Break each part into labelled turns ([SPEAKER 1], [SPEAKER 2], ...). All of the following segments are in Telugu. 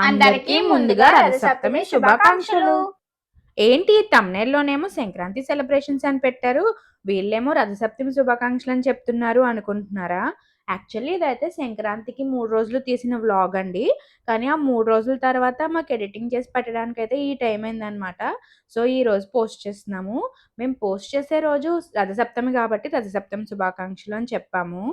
[SPEAKER 1] అందరికీ ముందుగా రథసప్తమి శుభాకాంక్షలు. ఏంటి తమ్నేల్లోనేమో సంక్రాంతి సెలబ్రేషన్స్ అని పెట్టారు, వీళ్ళేమో రథసప్తమి శుభాకాంక్షలు అని చెప్తున్నారు అనుకుంటున్నారా? యాక్చువల్లీ ఇదైతే సంక్రాంతికి 3 రోజులు తీసిన వ్లాగ్ అండి. కానీ ఆ 3 రోజుల తర్వాత మాకు ఎడిటింగ్ చేసి పెట్టడానికైతే ఈ టైం అయిందనమాట. సో ఈ రోజు పోస్ట్ చేస్తున్నాము. మేము పోస్ట్ చేసే రోజు రథసప్తమి కాబట్టి రథసప్తమి శుభాకాంక్షలు అని చెప్పాము.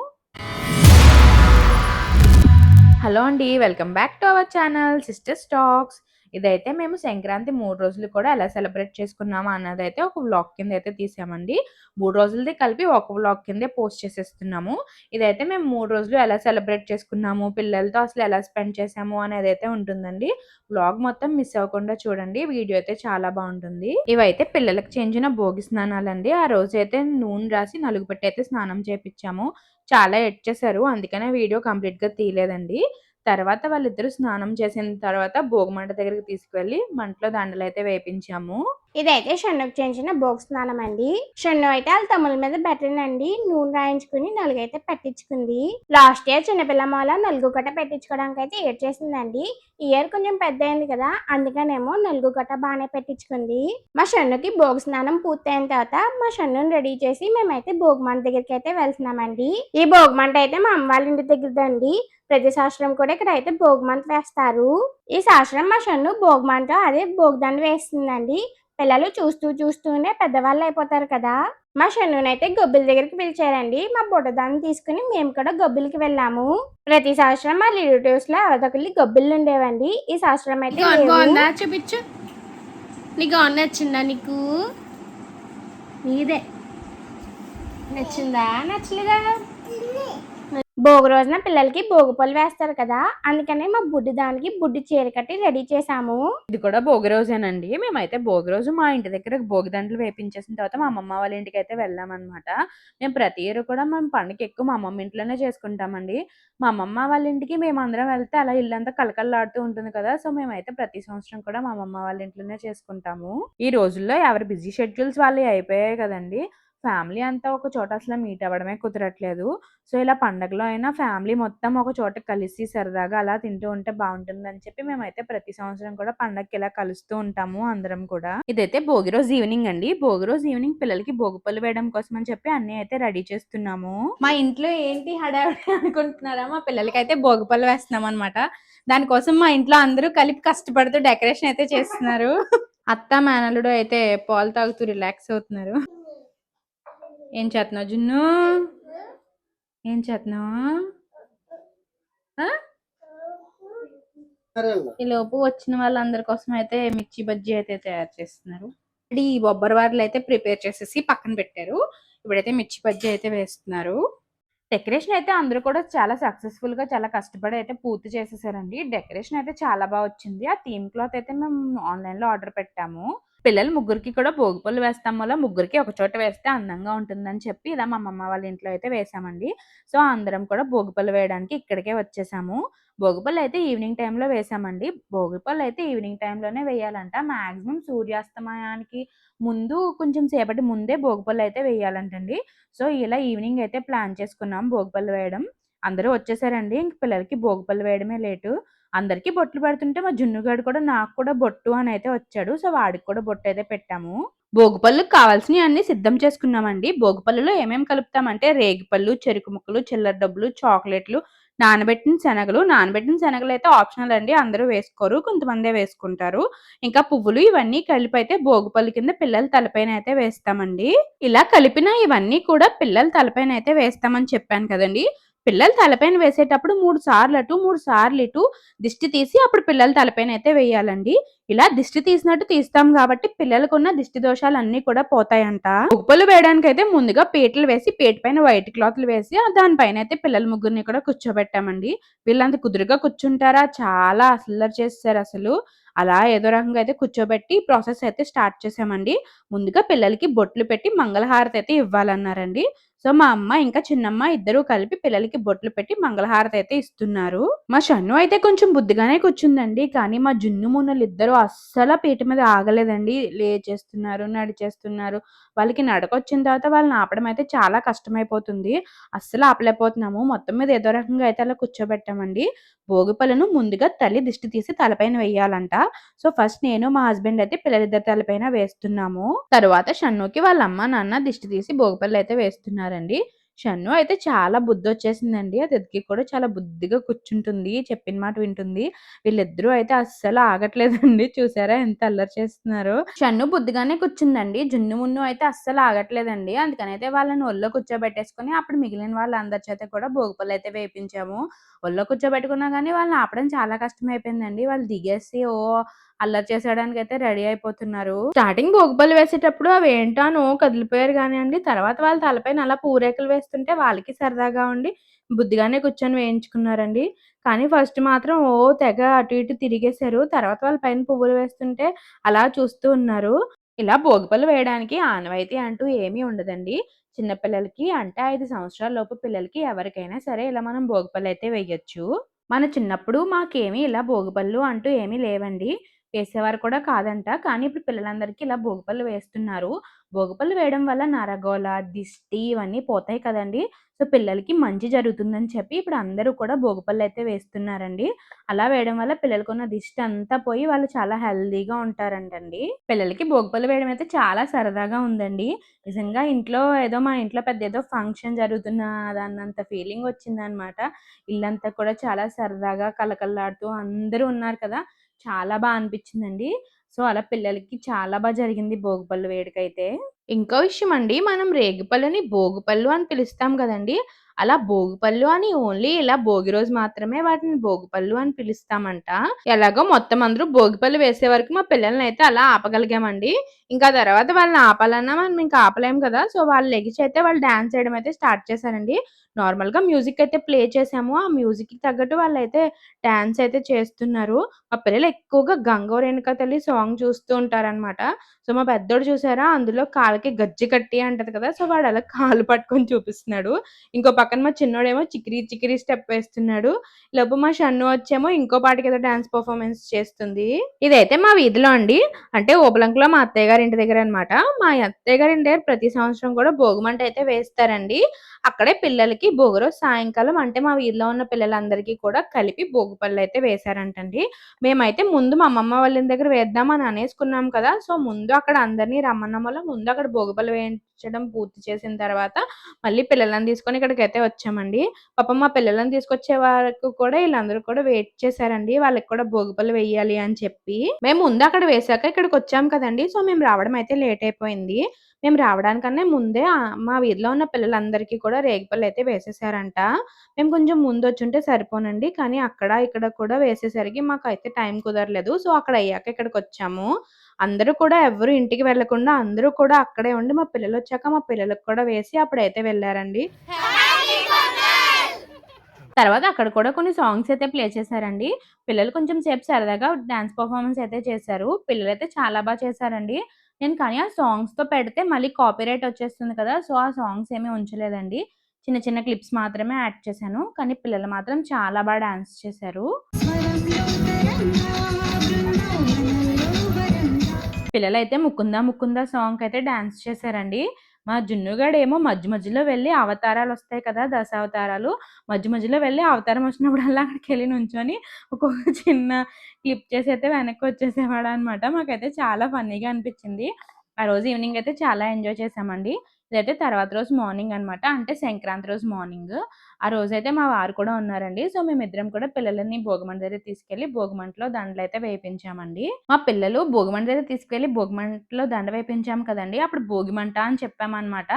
[SPEAKER 1] హలో అండి, welcome back to our channel sisters talks. ఇదైతే మేము సంక్రాంతి 3 రోజులు కూడా ఎలా సెలబ్రేట్ చేసుకున్నాము అన్నదైతే ఒక వ్లాగ్ కింద అయితే తీసామండి. 3 రోజులది కలిపి ఒక వ్లాగ్ కిందే పోస్ట్ చేసేస్తున్నాము. ఇదైతే మేము 3 రోజులు ఎలా సెలబ్రేట్ చేసుకున్నాము, పిల్లలతో అసలు ఎలా స్పెండ్ చేసాము అనేది అయితే ఉంటుందండి. వ్లాగ్ మొత్తం మిస్ అవ్వకుండా చూడండి, వీడియో అయితే చాలా బాగుంటుంది. ఇవైతే పిల్లలకు చేయించిన భోగి స్నానాలండి. ఆ రోజు అయితే నూనె రాసి నలుగు పెట్టి అయితే స్నానం చేపించాము. చాలా ఎడ్చేశారు, అందుకనే వీడియో కంప్లీట్ గా తీయలేదండి. తర్వాత వాళ్ళిద్దరూ స్నానం చేసిన తర్వాత భోగిమంట దగ్గరికి తీసుకువెళ్ళి మంటలో దండలైతే వేపించాము.
[SPEAKER 2] ఇదైతే షన్నుకు చేయించిన భోగి స్నానం అండి. షన్ను అయితే వాళ్ళ తమ్ముల మీద పెట్టినండి నూనె రాయించుకుని నలుగైతే పెట్టించుకుంది. లాస్ట్ ఇయర్ చిన్నపిల్ల మాల నలుగు గట్ట పెట్టించుకోవడానికి అయితే ఏడ్ చేసిందండి. ఈ ఇయర్ కొంచెం పెద్ద అయింది కదా, అందుకనేమో నలుగు గట్ట బాగానే పెట్టించుకుంది. మా షన్నుకి భోగి స్నానం పూర్తయిన తర్వాత మా షన్నుని రెడీ చేసి మేమైతే భోగిమంట దగ్గరికి అయితే వెళ్తున్నామండి. ఈ భోగిమంట అయితే మా అమ్మ వాళ్ళ ఇంటి దగ్గరదండి. ప్రతి సంవత్సరం కూడా ఇక్కడ అయితే భోగిమంట వేస్తారు. ఈ సంవత్సరం మా షన్ను భోగిమంట అదే భోగిదండ వేస్తుందండి. పిల్లలు చూస్తూనే పెద్దవాళ్ళు అయిపోతారు కదా. మా షన్నునైతే గొబ్బిల దగ్గరికి పిలిచారండి. మా బుడ్డదాన్ని తీసుకుని మేము కూడా గొబ్బిలకి వెళ్ళాము. ప్రతి సంవత్సరం మా రిలేటివ్స్ లో అవతొకళ్ళు గొబ్బిళ్ళు ఉండేవండి. ఈ సంవత్సరం అయితే
[SPEAKER 1] చూపించు, నీకు నచ్చిందా? నీకు నీదే నచ్చిందా నచ్చలేదా?
[SPEAKER 2] భోగి రోజున పిల్లలకి భోగి పళ్ళు వేస్తారు కదా, అందుకనే మా బుడ్డి దానికి బుడ్డి చీర కట్టి రెడీ చేసాము.
[SPEAKER 1] ఇది కూడా భోగి రోజేనండి. మేమైతే భోగి రోజు మా ఇంటి దగ్గర భోగి దండలు వేపించేసిన తర్వాత మా అమ్మమ్మ వాళ్ళ ఇంటికి అయితే వెళ్ళామన్నమాట. మేము ప్రతి ఇయర్ కూడా మేము పండుగ ఎక్కువ మా అమ్మమ్మ ఇంట్లోనే చేసుకుంటామండి. మా అమ్మమ్మ వాళ్ళ ఇంటికి మేమందరం వెళ్తే అలా ఇల్లంతా కలకల్లాడుతూ ఉంటుంది కదా. సో మేమైతే ప్రతి సంవత్సరం కూడా మా అమ్మమ్మ వాళ్ళ ఇంట్లోనే చేసుకుంటాము. ఈ రోజుల్లో ఎవరి బిజీ షెడ్యూల్స్ వాళ్ళు అయిపోయాయి కదండి. ఫ్యామిలీ అంతా ఒక చోట అసలు మీట్ అవ్వడమే కుదరట్లేదు. సో ఇలా పండగలో అయినా ఫ్యామిలీ మొత్తం ఒక చోట కలిసి సరదాగా అలా తింటూ ఉంటే బాగుంటుందని చెప్పి మేమైతే ప్రతి సంవత్సరం కూడా పండగకి ఇలా కలుస్తూ ఉంటాము అందరం కూడా. ఇదైతే భోగి రోజు ఈవినింగ్ అండి. భోగి రోజు ఈవినింగ్ పిల్లలకి భోగి పళ్ళు వేయడం కోసం అని చెప్పి అన్ని అయితే రెడీ చేస్తున్నాము. మా ఇంట్లో ఏంటి హడావిడి అనుకుంటున్నారా? మా పిల్లలకి అయితే భోగి పళ్ళు వేస్తున్నాం అనమాట. దానికోసం మా ఇంట్లో అందరూ కలిపి కష్టపడుతూ డెకరేషన్ అయితే చేస్తున్నారు. అత్త మేనలుడు అయితే పాలు తాగుతూ రిలాక్స్ అవుతున్నారు. ఏం చేస్తున్నావు జున్ను? ఏం చేస్తున్నావు? ఈ లోపు వచ్చిన వాళ్ళందరి కోసం అయితే మిర్చి బజ్జీ అయితే తయారు చేస్తున్నారు. ఈ బొబ్బరి వారలు అయితే ప్రిపేర్ చేసేసి పక్కన పెట్టారు. ఇప్పుడైతే మిర్చి బజ్జీ అయితే వేస్తున్నారు. డెకరేషన్ అయితే అందరూ కూడా చాలా సక్సెస్ఫుల్ గా చాలా కష్టపడి అయితే పూర్తి చేసేసారండి. డెకరేషన్ అయితే చాలా బాగా వచ్చింది. ఆ థీమ్ క్లాత్ అయితే మేము ఆన్లైన్ లో ఆర్డర్ పెట్టాము. పిల్లలు ముగ్గురికి కూడా భోగి పళ్ళు వేస్తాం వల్ల ముగ్గురికి ఒక చోట వేస్తే అందంగా ఉంటుందని చెప్పి ఇలా మా అమ్మమ్మ వాళ్ళ ఇంట్లో అయితే వేసామండి. సో అందరం కూడా భోగి పళ్ళు వేయడానికి ఇక్కడికే వచ్చేసాము. భోగి పళ్ళు అయితే ఈవినింగ్ టైంలో వేసామండి. భోగి పళ్ళు అయితే ఈవినింగ్ టైంలోనే వేయాలంట. మాక్సిమం సూర్యాస్తమయానికి ముందు కొంచెం సేపటి ముందే భోగి పళ్ళు అయితే వేయాలంటండి. సో ఇలా ఈవినింగ్ అయితే ప్లాన్ చేసుకున్నాం భోగి పళ్ళు వేయడం. అందరూ వచ్చేసారండి. ఇంక పిల్లలకి భోగి పళ్ళు వేయడమే లేటు. అందరికి బొట్లు పెడుతుంటే మా జున్నుగాడు కూడా నాకు కూడా బొట్టు అని అయితే వచ్చాడు. సో వాడికి కూడా బొట్టు అయితే పెట్టాము. భోగిపళ్ళుకి కావాల్సినవి అన్ని సిద్ధం చేసుకున్నామండి. భోగిపళ్ళులో ఏమేమి కలుపుతామంటే రేగిపళ్ళు, చెరుకు ముక్కలు, చిల్లర డబ్బులు, చాక్లెట్లు, నానబెట్టిన శనగలు అయితే ఆప్షనల్ అండి. అందరూ వేసుకోరు, కొంతమందే వేసుకుంటారు. ఇంకా పువ్వులు ఇవన్నీ కలిపి అయితే భోగిపళ్ళు కింద పిల్లల తలపైన అయితే వేస్తామండి. ఇలా కలిపిన ఇవన్నీ కూడా పిల్లల తలపైన అయితే వేస్తామని చెప్పాను కదండి. పిల్లల తలపైన వేసేటప్పుడు 3 సార్లు అటు 3 సార్లు ఇటు దిష్టి తీసి అప్పుడు పిల్లల తలపైన అయితే వేయాలండి. ఇలా దిష్టి తీసినట్టు తీస్తాం కాబట్టి పిల్లలకున్న దిష్టి దోషాలు అన్ని కూడా పోతాయంట. ఉప్పులు వేయడానికి అయితే ముందుగా పీటలు వేసి పీట పైన వైట్ క్లాత్లు వేసి దానిపైన అయితే పిల్లల ముగ్గురిని కూడా కూర్చోబెట్టామండి. వీళ్ళంత కుదురుగా కూర్చుంటారా? చాలా అల్లరి చేస్తారు అసలు. అలా ఏదో రకంగా అయితే కూర్చోబెట్టి ప్రాసెస్ అయితే స్టార్ట్ చేసామండి. ముందుగా పిల్లలకి బొట్లు పెట్టి మంగళహారతి అయితే ఇవ్వాలన్నారండి. సో మా అమ్మ ఇంకా చిన్నమ్మ ఇద్దరు కలిపి పిల్లలకి బొట్లు పెట్టి మంగళహారతి అయితే ఇస్తున్నారు. మా షన్ను అయితే కొంచెం బుద్ధిగానే కూర్చుందండి. కానీ మా జున్ను మున్నులు ఇద్దరు అస్సలు పీట మీద ఆగలేదండి. లేచేస్తున్నారు, నడిచేస్తున్నారు. వాళ్ళకి నడకొచ్చిన తర్వాత వాళ్ళని ఆపడం అయితే చాలా కష్టమైపోతుంది. అస్సలు ఆపలేకపోతున్నాము. మొత్తం మీద ఏదో రకంగా అయితే అలా కూర్చోబెట్టామండి. భోగిపళ్ళను ముందుగా తల్లి దిష్టి తీసి తలపైన వేయాలంట. సో ఫస్ట్ నేను మా హస్బెండ్ అయితే పిల్లలిద్దరి తలపైన వేస్తున్నాము. తరువాత షన్నుకి వాళ్ళ అమ్మ నాన్న దిష్టి తీసి భోగిపళ్ళు అయితే వేస్తున్నారండి. షన్ను అయితే చాలా బుద్ధొచ్చేసిందండి. అది ఎదిగి కూడా చాలా బుద్ధిగా కూర్చుంటుంది. చెప్పిన మాట వింటుంది. వీళ్ళిద్దరూ అయితే అస్సలు ఆగట్లేదండి. చూసారా ఎంత అల్లరి చేస్తున్నారో. షన్ను బుద్ధిగానే కూర్చుందండి. జున్ను మున్ను అయితే అస్సలు ఆగట్లేదండి. అందుకనైతే వాళ్ళని ఒళ్ళో కూర్చోబెట్టేసుకొని అప్పుడు మిగిలిన వాళ్ళందరి చేత కూడా భోగిపళ్ళు అయితే వేపించాము. ఒళ్ళో కూర్చోబెట్టుకున్నా గానీ వాళ్ళని ఆపడం చాలా కష్టమైపోయిందండి. వాళ్ళు దిగేసి అల్లరి చేసేయడానికైతే రెడీ అయిపోతున్నారు. స్టార్టింగ్ భోగిపళ్ళు వేసేటప్పుడు అవేంటోనో కదిలిపోయారు గానియండి, తర్వాత వాళ్ళ తలపైన అలా పూరేకులు వేస్తుంటే వాళ్ళకి సరదాగా ఉండి బుద్ధిగానే కూర్చొని వేయించుకున్నారండి. కానీ ఫస్ట్ మాత్రం తెగ అటు ఇటు తిరిగేశారు. తర్వాత వాళ్ళ పైన పువ్వులు వేస్తుంటే అలా చూస్తూ ఉన్నారు. ఇలా భోగిపళ్ళు వేయడానికి ఆనవాయితీ అంటూ ఏమీ ఉండదండి. చిన్న పిల్లలకి అంటే 5 సంవత్సరాల లోపు పిల్లలకి ఎవరికైనా సరే ఇలా మనం భోగిపళ్ళైతే వేయొచ్చు. మన చిన్నప్పుడు మాకేమీ ఇలా భోగిపళ్ళు అంటూ ఏమీ లేవండి. వేసేవారు కూడా కాదంట. కానీ ఇప్పుడు పిల్లలందరికీ ఇలా భోగిపళ్ళు వేస్తున్నారు. భోగిపళ్ళు వేయడం వల్ల నరగోల, దిష్టి ఇవన్నీ పోతాయి కదండీ! సో, పిల్లలకి మంచి జరుగుతుందని చెప్పి ఇప్పుడు అందరూ కూడా భోగిపళ్ళైతే వేస్తున్నారండి. అలా వేయడం వల్ల పిల్లలకున్న దిష్టి అంతా పోయి వాళ్ళు చాలా హెల్తీగా ఉంటారంటండి. పిల్లలకి భోగిపళ్ళు వేయడం అయితే చాలా సరదాగా ఉందండి. నిజంగా ఇంట్లో ఏదో మా ఇంట్లో పెద్ద ఏదో ఫంక్షన్ జరుగుతున్నదన్నంత ఫీలింగ్ వచ్చిందనమాట. ఇల్లంతా కూడా చాలా సరదాగా కళకళలాడుతూ అందరూ ఉన్నారు కదా! చాలా అనిపిచ్చిందండి. సో, అలా పిల్లలకి చాలా జరిగింది భోగిపళ్ళు వేడుకైతే. ఇంకో విషయం అండి, మనం రేగిపళ్ళని భోగిపళ్ళు అని పిలుస్తాం గదండీ! అలా భోగిపళ్ళు అని ఓన్లీ ఇలా భోగి రోజు మాత్రమే వాటిని భోగిపళ్ళు అని పిలుస్తామంట. ఎలాగో మొత్తం అందరూ భోగిపళ్ళు వేసే వరకు మా పిల్లలనైతే అలా ఆపగలిగామండి. ఇంకా తర్వాత వాళ్ళని ఆపాలన్నా మనం ఇంకా ఆపలేం కదా! సో, వాళ్ళు లెగిచయితే వాళ్ళు డాన్స్ చేయడం అయితే స్టార్ట్ చేశారండి. నార్మల్‌గా మ్యూజిక్ అయితే ప్లే చేశాము. ఆ మ్యూజిక్‌కి తగ్గట్టు వాళ్ళైతే డాన్స్ అయితే చేస్తున్నారు. మా పిల్లలు ఎక్కువగా 'గంగో రేణుక తల్లి' సాంగ్ చూస్తూ ఉంటారనమాట. సో, మా పెద్దోడు చూసారా అందులో కాళ్ళకి గజ్జె కట్టి అంటది కదా! సో, వాడలా కాళ్ళు పట్టుకొని చూపిస్తున్నాడు. ఇంకో పక్కన మా చిన్నోడేమో చికిరి చికిరి స్టెప్ వేస్తున్నాడు. ఈలోపు మా షన్ను వచ్చేమో ఇంకో పాటకేదో డాన్స్ పెర్ఫార్మన్స్ చేస్తుంది. ఇదైతే మా వీధిలో అండి. అంటే ఓబులంకలో మా అత్తయ్య గారి ఇంటి దగ్గరనమాట. మా అత్తయ్య గారి ఇంటి దగ్గర ప్రతి సంవత్సరం కూడా భోగిమంట అయితే వేస్తారండి. అక్కడే పిల్లలకి భోగి రోజు సాయంకాలం అంటే మా వీధిలో ఉన్న పిల్లలందరికీ కూడా కలిపి భోగిపళ్ళైతే వేశారంటండి. మేమైతే ముందు మా అమ్మమ్మ వాళ్ళ ఇంటి దగ్గర వేద్దామని అనేసుకున్నాం కదా! సో, ముందు అక్కడ అందరిని రమ్మనడం వల్ల ముందు అక్కడ భోగిపళ్ళు వేయించడం పూర్తి చేసిన తర్వాత మళ్ళీ పిల్లలని తీసుకొని ఇక్కడికైతే వచ్చామండి. పాపం మా పిల్లలని తీసుకొచ్చే వరకు కూడా ఈళ్ళందరూ కూడా వెయిట్ చేశారండి. వాళ్ళకి కూడా భోగిపళ్ళు వెయ్యాలి అని చెప్పి. మేము ముందు అక్కడ వేశాక ఇక్కడికొచ్చాం కదండీ! సో, మేము రావడం అయితే లేట్ అయిపోయింది. మేము రావడానికన్నా ముందే మా వీధిలో ఉన్న పిల్లలందరికీ కూడా రేగిపళ్ళైతే వేసేసారంట. మేము కొంచెం ముందొచ్చుంటే సరిపోనండి. కానీ అక్కడ, ఇక్కడ కూడా వేసేసరికి మాకైతే టైం కుదరలేదు. సో, అక్కడయ్యాక ఇక్కడికొచ్చాము. అందరూ కూడా ఎవ్వరు ఇంటికి వెళ్ళకుండా అందరూ కూడా అక్కడే ఉండి మా పిల్లలొచ్చాక మా పిల్లలకి కూడా వేసి అప్పుడైతే వెళ్లారండి. తర్వాత అక్కడ కూడా కొన్ని సాంగ్స్ అయితే ప్లే చేశారండి. పిల్లలు కొంచెం సేపు సరదాగా డాన్స్ పెర్ఫార్మన్స్ అయితే చేశారు. పిల్లలైతే చాలా చేశారండి. నేను కానీ ఆ సాంగ్స్‌తో పెడితే మళ్ళీ కాపీరైట్ వచ్చేస్తుంది కదా! సో, ఆ సాంగ్స్ ఏమి ఉంచలేదండి. చిన్న చిన్న క్లిప్స్ మాత్రమే యాడ్ చేశాను. కానీ పిల్లలు మాత్రం చాలా డాన్స్ చేశారు. పిల్లలైతే 'ముకుందా ముకుందా' సాంగ్‌కయితే డాన్స్ చేశారండి. మా జున్నుగాడేమో మధ్య మధ్యలో వెళ్లి అవతారాలొస్తాయి కదా! దశావతారాలు. మధ్య మధ్యలో వెళ్లి అవతారం వచ్చినప్పుడల్లా అక్కడికెళ్లి నుంచొని ఒక్కొక్క చిన్న క్లిప్ చేసైతే వెనక్కి వచ్చేసేవాడనమాట. మాకైతే చాలా ఫన్నీగా అనిపించింది. ఆ రోజు ఈవినింగ్ అయితే చాలా ఎంజాయ్ చేశామండి. ఇదైతే తర్వాత రోజు మార్నింగ్ అనమాట. అంటే సంక్రాంతి రోజు మార్నింగ్. ఆ రోజైతే మా వారు కూడా ఉన్నారండి. సో, మేమిద్దరం కూడా పిల్లలని భోగిమంట దగ్గరికి తీసుకెళ్ళి భోగిమంటలో దండలైతే వేపించామండి. మా పిల్లలు భోగిమంట దగ్గరికి తీసుకెళ్ళి భోగిమంటలో దండ వేపించాం కదండీ! అప్పుడు భోగిమంట అని చెప్పామనమాట.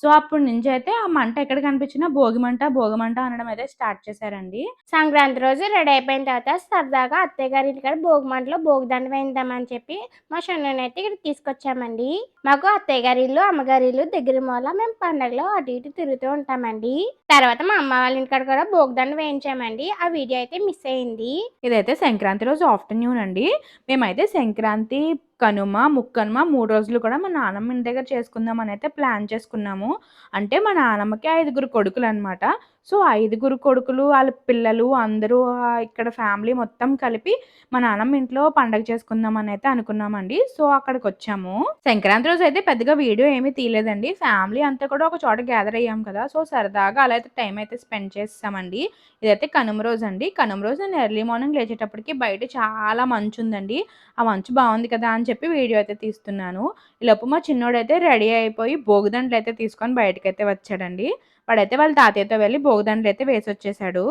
[SPEAKER 1] సో, అప్పటి నుంచయితే ఆ మంట ఎక్కడ కనిపించినా భోగిమంట, భోగిమంట అనడం అయితే స్టార్ట్ చేశారండి.
[SPEAKER 2] సంక్రాంతి రోజు రెడీ అయిపోయిన తర్వాత సరదాగా అత్తయ్య గారి ఇంటికాడ భోగిమంటలో భోగిదండ వేయిద్దామని చెప్పి మా షన్నునైతే ఇక్కడికి తీసుకొచ్చామండి. మాకు అత్తయ్య గారి ఇల్లు, అమ్మగారి ఇల్లు దగ్గర మూల మేము పండగలో అటు ఇటు తిరుగుతూ ఉంటామండి. తర్వాత మా అమ్మ వాళ్ళ ఇంటికాడ కూడా భోగిదండ వేయించామండి. ఆ వీడియో అయితే మిస్ అయింది.
[SPEAKER 1] ఇదైతే సంక్రాంతి రోజు ఆఫ్టర్‌నూన్ అండి. మేమైతే సంక్రాంతి కనుమ, ముక్కనుమ 3 రోజులు కూడా మా నానమ్మ ఇంటి దగ్గర చేసుకుందామనైతే ప్లాన్ చేసుకున్నాము. అంటే మా నానమ్మకి 5గురు కొడుకులనమాట. సో, 5గురు కొడుకులు, ఆళ్ళ పిల్లలు అందరూ ఇక్కడ ఫ్యామిలీ మొత్తం కలిపి మా నానమ్మ ఇంట్లో పండగ చేసుకుందామనైతే అనుకున్నామండి. సో, అక్కడికొచ్చాము. సంక్రాంతి రోజైతే పెద్దగా వీడియో ఏమీ తీయలేదండి. ఫ్యామిలీ అంతా కూడా ఒక చోట గ్యాదర్ అయ్యాం కదా! సో, సరదాగా అలా అయితే టైం అయితే స్పెండ్ చేసేసామండి. ఇదైతే కనుమ రోజండి. కనుమ రోజు నేను ఎర్లీ మార్నింగ్ లేచేటప్పటికి బయట చాలా మంచుందండి. ఆ మంచు బావుంది కదా! అని చెప్పి వీడియో అయితే తీస్తున్నాను. ఈలోపు మా చిన్నోడైతే రెడీ అయిపోయి భోగిదండలైతే తీసుకొని బయటకైతే వచ్చాడండి. వాడైతే వాళ్ళ తాతయ్యతో వెళ్లి భోగిదండలైతే వేసొచ్చేసాడు.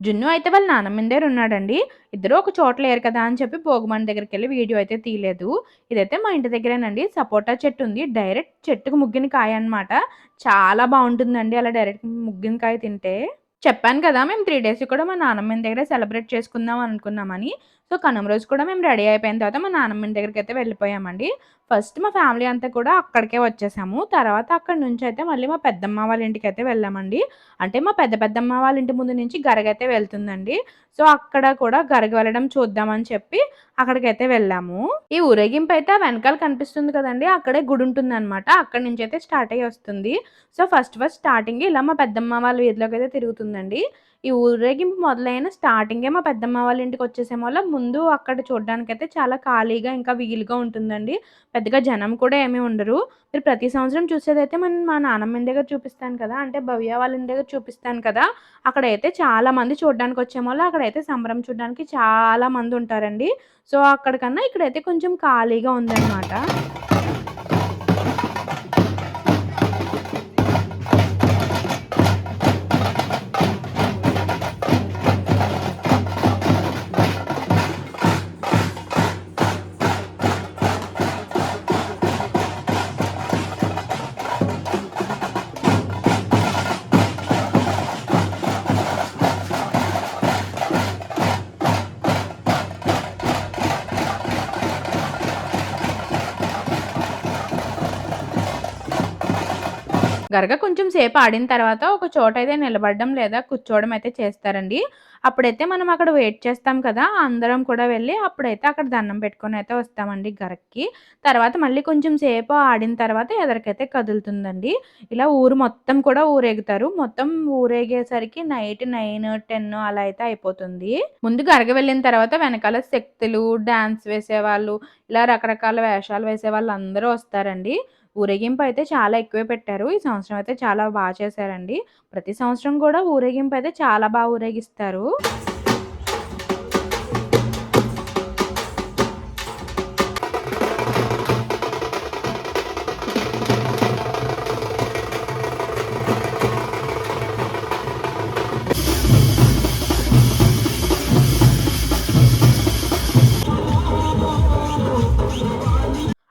[SPEAKER 1] జున్ను అయితే వాళ్ళ నానమ్మ దగ్గర ఉన్నాడండి. ఇద్దరు ఒక చోట లేరు కదా! అని చెప్పి భోగిమంట దగ్గరికెళ్ళి వీడియో అయితే తీయలేదు. ఇదైతే మా ఇంటి దగ్గరేనండి. సపోటా చెట్టు ఉంది. డైరెక్ట్ చెట్టుకు ముగ్గిన కాయ అన్నమాట. చాలా బావుంటుందండి అలా డైరెక్ట్ ముగ్గిన కాయ తింటే. చెప్పాను కదా! మేము 3 డేస్ కూడా మా నానమ్మ ఇంటి దగ్గరే సెలబ్రేట్ చేసుకుందాం అనుకున్నామని. సో, కనుమ రోజు కూడా మేము రెడీ అయిపోయిన తర్వాత మా నానమ్మ ఇంటి దగ్గరికైతే వెళ్ళిపోయామండి. ఫస్ట్ మా ఫ్యామిలీ అంతా కూడా అక్కడికే వచ్చేసాము. తర్వాత అక్కడి నుంచయితే మళ్ళీ మా పెద్దమ్మ వాళ్ళ ఇంటికైతే వెళ్ళామండి. అంటే మా పెద్దమ్మ వాళ్ళ ఇంటి ముందు నుంచి గరగైతే వెళ్తుందండి. సో, అక్కడ కూడా గరగ వెళ్ళడం చూద్దామని చెప్పి అక్కడికైతే వెళ్ళాము. ఈ ఊరేగింపయితే వెనకాల కనిపిస్తుంది కదండీ! అక్కడే గుడుంటుందనమాట. అక్కడి నుంచయితే స్టార్ట్ అయ్యి వస్తుంది. సో, ఫస్ట్ స్టార్టింగే ఇలా మా పెద్దమ్మ వాళ్ళ వీధిలోకైతే తిరుగుతుందండి. ఈ ఊరేగింపు మొదలైన స్టార్టింగే మా పెద్దమ్మ వాళ్ళ ఇంటికొచ్చేసాం వల్ల ముందు అక్కడ చూడ్డానికైతే చాలా ఖాళీగా ఇంకా వీలుగా ఉంటుందండి. పెద్దగా జనం కూడా ఏమీ ఉండరు. మీరు ప్రతి సంవత్సరం చూసేదైతే మా నానమ్మ ఇంటి దగ్గర చూపిస్తాను కదా! అంటే భవ్య వాళ్ళ ఇంటి దగ్గర చూపిస్తాను కదా! అక్కడైతే చాలా మంది చూడ్డానికొచ్చేమోళ్ళ అక్కడైతే సంబరం చూడ్డానికి చాలా మందుంటారండి. సో, అక్కడికన్నా ఇక్కడైతే కొంచెం ఖాళీగా ఉందనమాట. గరగ కొంచెం సేపు ఆడిన తర్వాత ఒక చోటైతే నిలబడడం లేదా కూర్చోవడం అయితే చేస్తారండి. అప్పుడైతే మనం అక్కడ వెయిట్ చేస్తాం కదా! అందరం కూడా వెళ్లి అప్పుడైతే అక్కడ దండం పెట్టుకొనైతే వస్తామండి గరగకి. తర్వాత మళ్ళీ కొంచెం సేపు ఆడిన తర్వాత ఎదరికైతే కదులుతుందండి. ఇలా ఊరు మొత్తం కూడా ఊరేగుతారు. మొత్తం ఊరేగేసరికి నైట్ 9, 10 అలా అయితే అయిపోతుంది. ముందు గరగ వెళ్ళిన తర్వాత వెనకాల శక్తులు, డాన్స్ వేసేవాళ్ళు, ఇలా రకరకాల వేషాలు వేసేవాళ్ళు అందరూ వస్తారండి. ఊరేగింపయితే చాలా ఎక్కువే పెట్టారు. ఈ సంవత్సరం అయితే చాలా చేశారండి. ప్రతి సంవత్సరం కూడా ఊరేగింపయితే చాలా ఊరేగిస్తారు.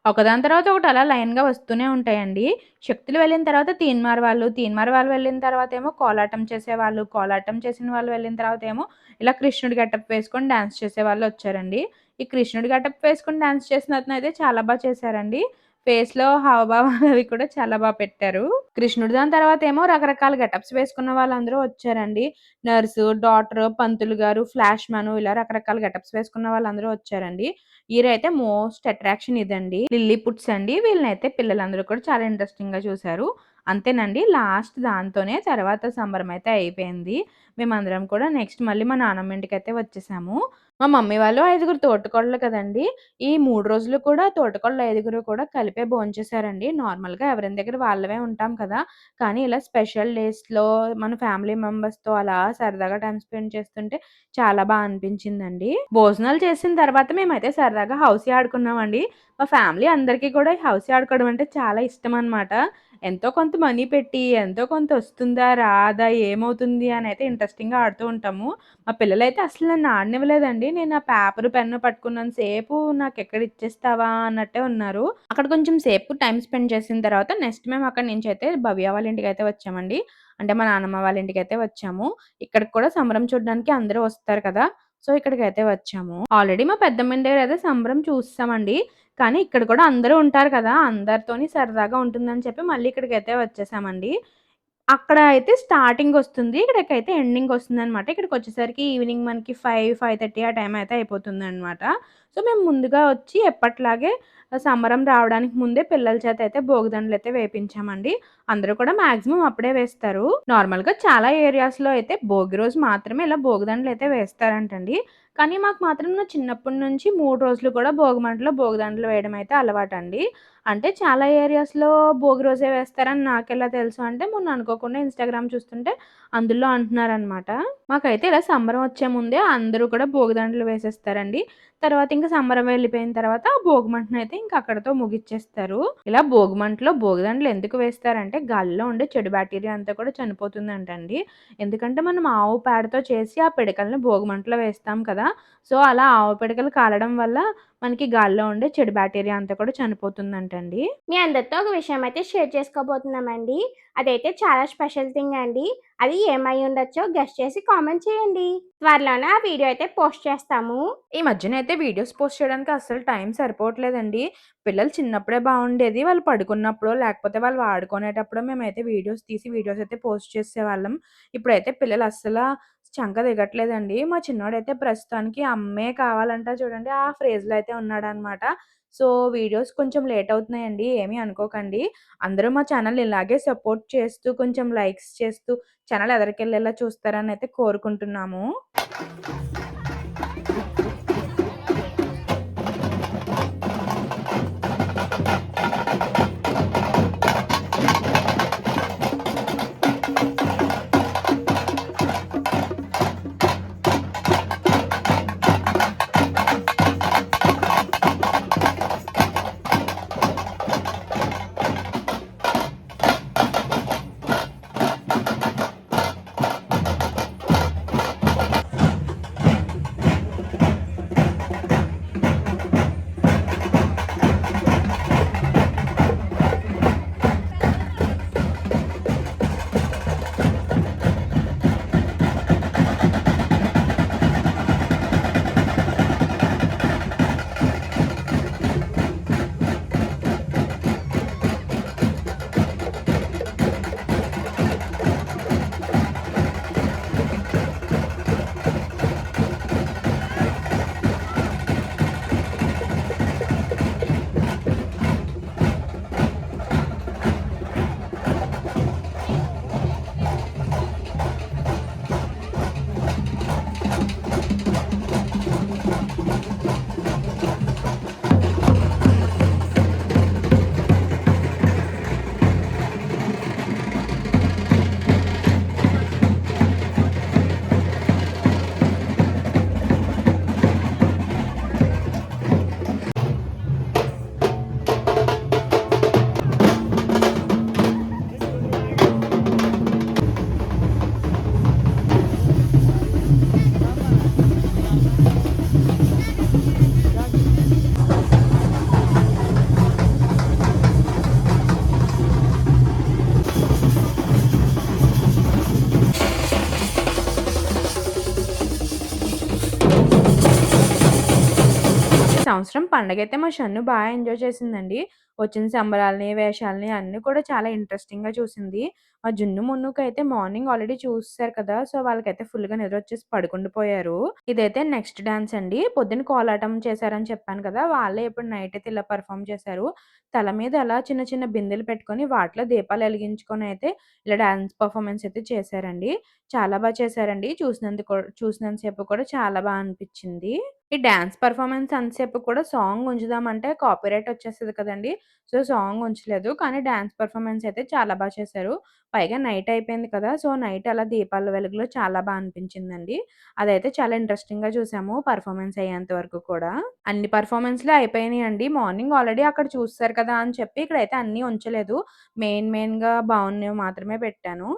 [SPEAKER 1] ఒకదాని తర్వాత ఒకటి అలా లైన్‌గా వస్తూనే ఉంటాయండి. శక్తులు వెళ్ళిన తర్వాత తీన్మార్ వాళ్ళు, తీన్మార్ వాళ్ళు వెళ్ళిన తర్వాతేమో కోలాటం చేసేవాళ్ళు, కోలాటం చేసిన వాళ్ళు వెళ్ళిన తర్వాతేమో ఇలా కృష్ణుడి గెటప్ వేసుకొని డాన్స్ చేసేవాళ్ళొచ్చారండి. ఈ కృష్ణుడి గెటప్ వేసుకొని డాన్స్ చేసిన అతనైతే చాలా చేశారండి. ఫేస్‌లో హావభావాలు అవి కూడా చాలా పెట్టారు. కృష్ణుడు దాని తర్వాతేమో రకరకాల గెటప్స్ వేసుకున్న వాళ్ళందరూ వచ్చారండి. నర్సు, డాక్టరు, పంతులు గారు, ఫ్లాష్ మ్యాను ఇలా రకరకాల గెటప్స్ వేసుకున్న వాళ్ళందరూ వచ్చారండి. ఈరైతే మోస్ట్ అట్రాక్షన్ ఇదండి. లిల్లీపుట్స్ అండి. వీళ్ళనైతే పిల్లలందరూ కూడా చాలా ఇంట్రెస్టింగ్‌గా చూసారు. అంతేనండి. లాస్ట్ దాంతోనే తర్వాత సంబరం అయితే అయిపోయింది. మేమందరం కూడా నెక్స్ట్ మళ్ళీ మా నానమ్మ ఇంటికైతే వచ్చేసాము. మా మమ్మీ వాళ్ళు 5గురు తోటికోడళ్ళు కదండీ! ఈ 3 రోజులు కూడా తోటికోడళ్ళు 5గురు కూడా కలిపే భోంచేసారండి. నార్మల్‌గా ఎవరింటి దగ్గర వాళ్ళమే ఉంటాం కదా! కానీ ఇలా స్పెషల్ డేస్‌లో మన ఫ్యామిలీ మెంబర్స్‌తో అలా సరదాగా టైమ్ స్పెండ్ చేస్తుంటే చాలా అనిపించిందండి. భోజనాలు చేసిన తర్వాత మేమైతే సరదాగా హౌసీ ఆడుకున్నామండి. మా ఫ్యామిలీ అందరికీ కూడా ఈ హౌసీ ఆడుకోవడం అంటే చాలా ఇష్టమనమాట. ఎంతో కొంత మనీ పెట్టి, ఎంతో కొంత వస్తుందా? రాదా? ఏమవుతుంది? అనైతే ఇంట్రెస్టింగ్‌గా ఆడుతూ ఉంటాము. మా పిల్లలైతే అసలు నన్ను ఆడనివ్వలేదండి. నేను ఆ పేపరు, పెన్ను పట్టుకున్నంత సేపు నాకెక్కడ ఇచ్చేస్తావా అన్నట్టే ఉన్నారు. అక్కడ కొంచెం సేపు టైమ్ స్పెండ్ చేసిన తర్వాత నెక్స్ట్ మేము అక్కడి నుంచయితే భవ్య వాళ్ళ ఇంటికైతే వచ్చామండి. అంటే మా నానమ్మ వాళ్ళ ఇంటికైతే వచ్చాము. ఇక్కడికి కూడా సంబరం చూడడానికి అందరూ వస్తారు కదా! సో, ఇక్కడికైతే వచ్చాము. ఆల్రెడీ మా పెద్దమ్మ ఇంటి దగ్గర అయితే సంబరం చూసేసామండి. కానీ ఇక్కడ కూడా అందరూ ఉంటారు కదా! అందరితోని సరదాగా ఉంటుందని చెప్పి మళ్ళీ ఇక్కడికైతే వచ్చేసామండి. అక్కడ అయితే స్టార్టింగొస్తుంది. ఇక్కడికైతే ఎండింగొస్తుందనమాట. ఇక్కడికొచ్చేసరికి ఈవినింగ్ మనకి 5, 5:30 ఆ టైం అయితే అయిపోతుందనమాట. సో, మేము ముందుగా వచ్చి ఎప్పట్లాగే సంబరం రావడానికి ముందే పిల్లల చేత అయితే భోగిదండలైతే వేపించామండి. అందరూ కూడా మాక్సిమం అప్పుడే వేస్తారు. నార్మల్‌గా చాలా ఏరియాస్‌లో అయితే భోగి రోజు మాత్రమే ఇలా భోగిదండలైతే వేస్తారంటండి. కానీ మాకు మాత్రం నా చిన్నప్పటి నుంచి 3 రోజులు కూడా భోగిమంటలో భోగిదండలు వేయడం అయితే అలవాటండి. అంటే చాలా ఏరియాస్‌లో భోగి రోజే వేస్తారని నాకెలా తెలుసు అంటే, మొన్న అనుకోకుండా ఇన్‌స్టాగ్రామ్ చూస్తుంటే అందులో అంటున్నారనమాట. మాకైతే ఇలా సంబరం వచ్చే ముందే అందరూ కూడా భోగిదండలు వేసేస్తారండి. తర్వాత ఇంక సంబరం వెళ్ళిపోయిన తర్వాత ఆ భోగిమంటనైతే ఇంక అక్కడితో ముగిచ్చేస్తారు. ఇలా భోగిమంటలో భోగిదండలు ఎందుకు వేస్తారంటే, గాలిలో ఉండే చెడు బాక్టీరియా అంతా కూడా చనిపోతుందంటండి. ఎందుకంటే మనం ఆవు పేడతో చేసి ఆ పిడకలని భోగిమంటలో వేస్తాం కదా! సో, అలా ఆవు పిడకలు కాలడం వల్ల మనకి గాలిలో ఉండే చెడు బాక్టీరియా అంతా కూడా చనిపోతుందంటండి.
[SPEAKER 2] మీ అందరితో ఒక విషయం అయితే షేర్ చేసుకోబోతున్నామండి. అదైతే చాలా స్పెషల్ థింగ్ అండి. అది ఏమై ఉండొచ్చో గెస్ చేసి కామెంట్ చేయండి. త్వరలోనే ఆ వీడియో అయితే పోస్ట్ చేస్తాము.
[SPEAKER 1] ఈ మధ్యనైతే వీడియోస్ పోస్ట్ చేయడానికి అస్సలు టైం సరిపోవట్లేదండి. పిల్లలు చిన్నప్పుడే బావుండేది. వాళ్ళు పడుకున్నప్పుడో, లేకపోతే వాళ్ళు ఆడుకునేటప్పుడో మేమైతే వీడియోస్ తీసి వీడియోస్ అయితే పోస్ట్ చేసేవాళ్ళం. ఇప్పుడైతే పిల్లలు అస్సల చంక దిగట్లేదండి. మా చిన్నోడైతే ప్రస్తుతానికి అమ్మే కావాలంట చూడండి ఆ ఫ్రేజ్‌లో అయితే ఉన్నాడనమాట. సో, వీడియోస్ కొంచెం లేట్ అవుతున్నాయండి. ఏమీ అనుకోకండి. అందరూ మా ఛానల్‌ని ఇలాగే సపోర్ట్ చేస్తూ, కొంచెం లైక్స్ చేస్తూ ఛానల్ ఎదరికెళ్ళేలా చూస్తారని అయితే కోరుకుంటున్నాము. సంవత్సరం పండగైతే మా షన్ను ఎంజాయ్ చేసిందండి. వచ్చిన సంబరాల్ని, వేషాల్ని అన్నీ కూడా చాలా ఇంట్రెస్టింగ్‌గా చూసింది. మా జున్ను, మున్నుకైతే మార్నింగ్ ఆల్రెడీ చూసేసారు కదా! సో, వాళ్ళకైతే ఫుల్‌గా నిద్రొచ్చేసి పడుకుండిపోయారు. ఇదైతే నెక్స్ట్ డాన్స్ అండి. పొద్దున కోలాటం చేశారని చెప్పాను కదా! వాళ్ళే ఇప్పుడు నైట్ అయితే ఇలా పెర్ఫార్మ్ చేశారు. తల మీద అలా చిన్న చిన్న బిందెలు పెట్టుకొని వాటిలో దీపాలు ఎలిగించుకొనైతే ఇలా డాన్స్ పెర్ఫార్మన్స్ అయితే చేశారండి. చాలా చేశారండి. చూసినంత సేపు కూడా చాలా అనిపిచ్చింది. ఈ డాన్స్ పెర్ఫార్మన్స్ అంతసేపు కూడా సాంగ్ ఉంచుదామంటే కాపీరైట్ వచ్చేస్తది కదండీ! సో, సాంగ్ ఉంచలేదు. కానీ డాన్స్ పెర్ఫార్మన్స్ అయితే చాలా చేశారు. పైగా నైట్ అయిపోయింది కదా! సో, నైట్ అలా దీపాల వెలుగులో చాలా అనిపించిందండి. అదైతే చాలా ఇంట్రెస్టింగ్‌గా చూసాము పెర్ఫార్మన్స్ అయ్యేంత వరకు కూడా. అన్ని పెర్ఫార్మన్స్‌లు అయిపోయినాయండి. మార్నింగ్ ఆల్రెడీ అక్కడ చూసేసారు కదా! అని చెప్పి ఇక్కడైతే అన్నీ ఉంచలేదు. మెయిన్‌గా బావున్నవి మాత్రమే పెట్టాను.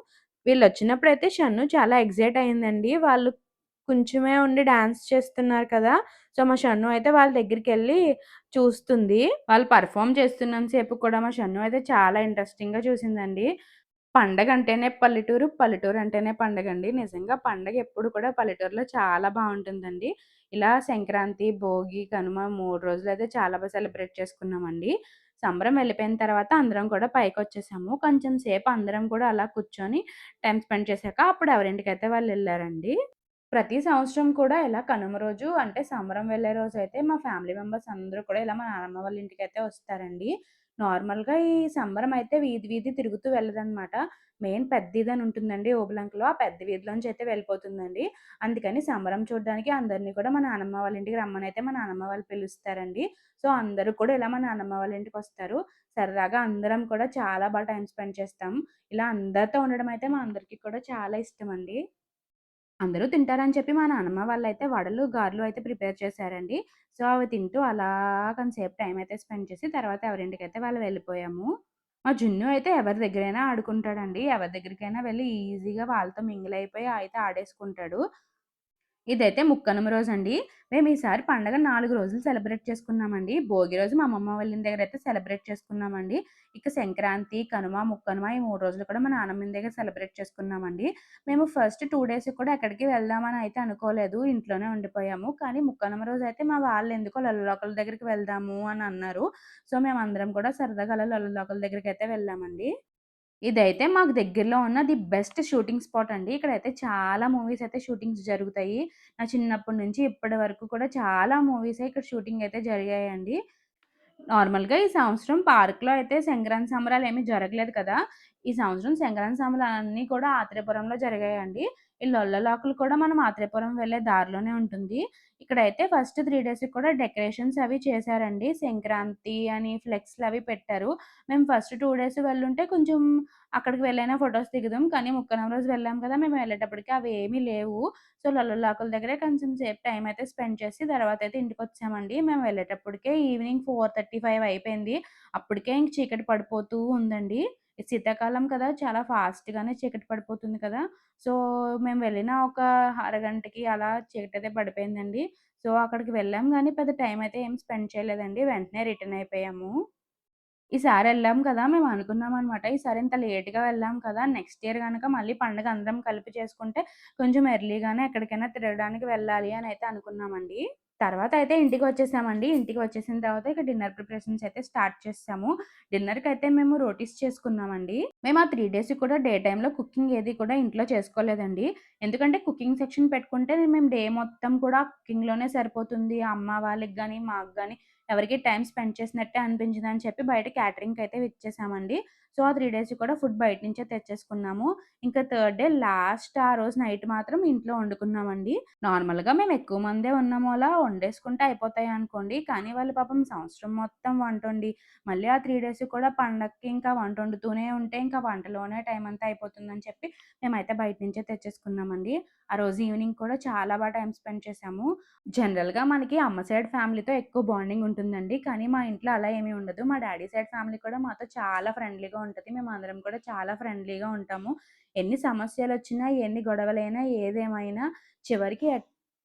[SPEAKER 1] వీళ్ళొచ్చినప్పుడైతే షన్ను చాలా ఎక్సైట్ అయిందండి. వాళ్ళు కొంచెమే ఉండి డాన్స్ చేస్తున్నారు కదా! సో, మా షన్ను అయితే వాళ్ళ దగ్గరికెళ్ళి చూస్తుంది. వాళ్ళు పెర్ఫార్మ్ చేస్తున్నంత సేపు కూడా మా షన్ను అయితే చాలా ఇంట్రెస్టింగ్‌గా చూసిందండి. పండగంటేనే పల్లెటూరు, పల్లెటూరు అంటేనే పండగండి. నిజంగా పండగ ఎప్పుడు కూడా పల్లెటూరులో చాలా బావుంటుందండి. ఇలా సంక్రాంతి, భోగి, కనుమ 3 రోజులైతే చాలా సెలబ్రేట్ చేసుకున్నామండి. సంబరం వెళ్ళిపోయిన తర్వాత అందరం కూడా పైకొచ్చేసాము. కొంచెం సేపు అందరం కూడా అలా కూర్చొని టైమ్ స్పెండ్ చేశాక అప్పుడు ఎవరింటికైతే వాళ్ళెళ్లారండి. ప్రతి సంవత్సరం కూడా ఇలా కనుమ రోజు అంటే సంబరం వెళ్ళే రోజైతే మా ఫ్యామిలీ మెంబర్స్ అందరూ కూడా ఇలా మా నానమ్మ వాళ్ళ ఇంటికైతే వస్తారండి. నార్మల్‌గా ఈ సంబరం అయితే వీధి వీధి తిరుగుతూ వెళ్ళదనమాట. మెయిన్ పెద్ద వీధని ఉంటుందండి ఓబులంకలో. ఆ పెద్ద వీధిలోంచి అయితే వెళ్ళిపోతుందండి. అందుకని సంబరం చూడడానికి అందరిని కూడా మా నానమ్మ వాళ్ళ ఇంటికి రమ్మనైతే మా నానమ్మ వాళ్ళు పిలుస్తారండి. సో, అందరూ కూడా ఇలా మా నానమ్మ వాళ్ళ ఇంటికొస్తారు. సరదాగా అందరం కూడా చాలా టైమ్ స్పెండ్ చేస్తాం. ఇలా అందరితో ఉండడం అయితే మా అందరికీ కూడా చాలా ఇష్టమండి. అందరూ తింటారని చెప్పి మా నానమ్మ వాళ్ళైతే వడలు, గారెలు అయితే ప్రిపేర్ చేశారండి. సో, అవి తింటూ అలా కొంతసేపు టైమ్ అయితే స్పెండ్ చేసి తర్వాత ఎవరింటికైతే వాళ్ళు వెళ్ళిపోయాము. మా జున్ను అయితే ఎవరి దగ్గరైనా ఆడుకుంటాడండి. ఎవరి దగ్గరికైనా వెళ్లి ఈజీగా వాళ్ళతో మింగిల్ అయిపోయి అయితే ఆడేసుకుంటాడు. ఇదైతే ముక్కనుమ రోజండి. మేమీసారి పండగ 4 రోజులు సెలబ్రేట్ చేసుకున్నామండి. భోగి రోజు మా అమ్మమ్మ వాళ్ళ ఇంటి దగ్గరైతే సెలబ్రేట్ చేసుకున్నామండి. ఇక సంక్రాంతి, కనుమ, ముక్కనుమ ఈ 3 రోజులు కూడా మా నాన్నమ్మ ఇంటి దగ్గర సెలబ్రేట్ చేసుకున్నామండి. మేము ఫస్ట్ 2 డేస్ కూడా ఎక్కడికి వెళ్దామని అయితే అనుకోలేదు. ఇంట్లోనే ఉండిపోయాము. కానీ ముక్కనుమ రోజైతే మా వాళ్ళెందుకో లల్లులోకల దగ్గరికి వెళ్దాము అని అన్నారు. సో, మేమందరం కూడా సరదాగా అలా లల్లులోకల దగ్గరికైతే వెళ్ళామండి. ఇదైతే మాకు దగ్గరలో ఉన్న ది బెస్ట్ షూటింగ్ స్పాట్ అండి. ఇక్కడైతే చాలా మూవీస్ అయితే షూటింగ్స్ జరుగుతాయి. నా చిన్నప్పటి నుంచి ఇప్పటి వరకు కూడా చాలా మూవీసే ఇక్కడ షూటింగ్ అయితే జరిగాయండి. నార్మల్‌గా ఈ సంవత్సరం పార్క్‌లో అయితే సంక్రాంతి సంబరాలేమి జరగలేదు కదా! ఈ సంవత్సరం సంక్రాంతి సంబరాలన్నీ కూడా ఆత్రేయపురంలో జరిగాయండి. ఈ లొల్లలాకులు కూడా మనం ఆత్రేయపురం వెళ్ళే దారిలోనే ఉంటుంది. ఇక్కడైతే ఫస్ట్ 3 డేస్‌కి కూడా డెకరేషన్స్ అవి చేశారండి. సంక్రాంతి అని ఫ్లెక్స్‌లవి పెట్టారు. మేము ఫస్ట్ 2 డేస్ వెళ్ళుంటే కొంచెం అక్కడికి వెళ్ళైనా ఫోటోస్ దిగుదాం. కానీ ముక్కనుమ రోజు వెళ్ళాం కదా! మేము వెళ్ళేటప్పటికి అవేమీ లేవు. సో, లల్లులాకుల దగ్గరే కొంచెం సేపు టైమ్ అయితే స్పెండ్ చేసి తర్వాతయితే ఇంటికొచ్చామండి. మేము వెళ్ళేటప్పటికే ఈవినింగ్ 4:35 అయిపోయింది. అప్పటికే ఇంక చీకటి పడిపోతూ ఉందండి. ఈ శీతాకాలం కదా! చాలా ఫాస్ట్‌గానే చీకటి పడిపోతుంది కదా! సో, మేము వెళ్ళిన ఒక అరగంటకి అలా చీకటయితే పడిపోయిందండి. సో, అక్కడికి వెళ్ళాం గానీ పెద్ద టైమ్ అయితే ఏం స్పెండ్ చేయలేదండి. వెంటనే రిటర్న్ అయిపోయాము. ఈసారెళ్ళాం కదా! మేమనుకున్నామనమాట. ఈసారి ఇంత లేట్‌గా వెళ్ళాం కదా! నెక్స్ట్ ఇయర్ గనక మళ్ళీ పండుగ అందరం కలిపి చేసుకుంటే కొంచెం ఎర్లీగానే ఎక్కడికైనా తిరగడానికి వెళ్ళాలి అనయితే అనుకున్నామండి. తర్వాతయితే ఇంటికొచ్చేసామండి. ఇంటికి వచ్చేసిన తర్వాత ఇక డిన్నర్ ప్రిపరేషన్స్ అయితే స్టార్ట్ చేసేసాము. డిన్నర్‌కయితే మేము రోటీస్ చేసుకున్నామండి. మేము ఆ 3 డేస్ కూడా డే టైమ్‌లో కుకింగ్ ఏది కూడా ఇంట్లో చేసుకోలేదండి. ఎందుకంటే కుకింగ్ సెక్షన్ పెట్టుకుంటే మేము డే మొత్తం కూడా కుకింగ్‌లోనే సరిపోతుంది. అమ్మ వాళ్ళకి గాని, మాకు గాని ఎవరికీ టైమ్ స్పెండ్ చేసినట్టే అనిపించదని చెప్పి బయట క్యాటరింగ్‌కయితే ఇచ్చేసామండి. సో, ఆ 3 డేస్ కూడా ఫుడ్ బయట నుంచే తెచ్చేసుకున్నాము. ఇంకా థర్డ్ డే లాస్ట్ ఆ రోజు నైట్ మాత్రం ఇంట్లో వండుకున్నామండి. నార్మల్‌గా మేము ఎక్కువ మందే ఉన్నామోలా వండేసుకుంటే అయిపోతాయనుకోండి. కానీ వాళ్ళు పాపం సంవత్సరం మొత్తం వంటొండి, మళ్ళీ ఆ 3 డేస్ కూడా పండగకి ఇంకా వంటొండుతూనే ఉంటే ఇంకా వంటలోనే టైం అంతా అయిపోతుందని చెప్పి మేమైతే బయట నుంచే తెచ్చేసుకున్నామండి. ఆ రోజు ఈవినింగ్ కూడా చాలా టైమ్ స్పెండ్ చేశాము. జనరల్‌గా మనకి అమ్మ సైడ్ ఫ్యామిలీతో ఎక్కువ బాండింగ్ ఉంటుందండి. కానీ మా ఇంట్లో అలా ఏమీ ఉండదు. మా డ్యాడీ సైడ్ ఫ్యామిలీ కూడా మాతో చాలా ఫ్రెండ్లీగా ఉంటది. మేమందరం కూడా చాలా ఫ్రెండ్లీగా ఉంటాము. ఎన్ని సమస్యలొచ్చినా, ఎన్ని గొడవలైనా, ఏదేమైనా చివరికి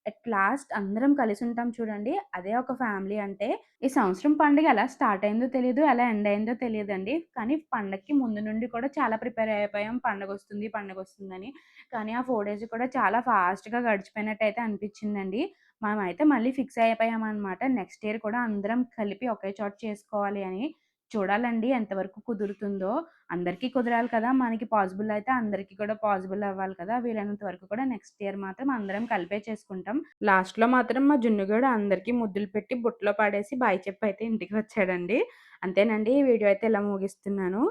[SPEAKER 1] ఎట్ లాస్ట్ అందరం కలిసుంటాం చూడండి. అదే ఒక ఫ్యామిలీ అంటే. ఈ సంవత్సరం పండుగ ఎలా స్టార్ట్ అయిందో తెలీదు. ఎలా ఎండ్ అయిందో తెలీదండి. కానీ పండగకి ముందు నుండి కూడా చాలా ప్రిపేర్ అయిపోయాం. పండగొస్తుంది, పండగొస్తుందని. కానీ ఆ 4 డేస్ కూడా చాలా ఫాస్ట్‌గా గడిచిపోయినట్టయితే అనిపిచ్చిందండి. మేమైతే మళ్ళీ ఫిక్స్ అయిపోయామనమాట. నెక్స్ట్ ఇయర్ కూడా అందరం కలిపి ఒకే చోట చేసుకోవాలి అని. చూడాలండి ఎంతవరకు కుదురుతుందో. అందరికీ కుదరాలి కదా! మనకి పాసిబుల్ అయితే అందరికీ కూడా పాసిబుల్ అవ్వాలి కదా! వీలైనంత వరకు కూడా నెక్స్ట్ ఇయర్ మాత్రం అందరం కలిపే చేసుకుంటాం. లాస్ట్‌లో మాత్రం మా జున్నుగాడు అందరికీ ముద్దులు పెట్టి బుట్టలో పడేసి బాయ్ చెప్పైతే ఇంటికి వచ్చాడండి. అంతేనండి. ఈ వీడియో అయితే ఇలా ముగిస్తున్నాను.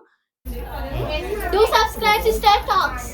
[SPEAKER 3] Do subscribe to Star Talks.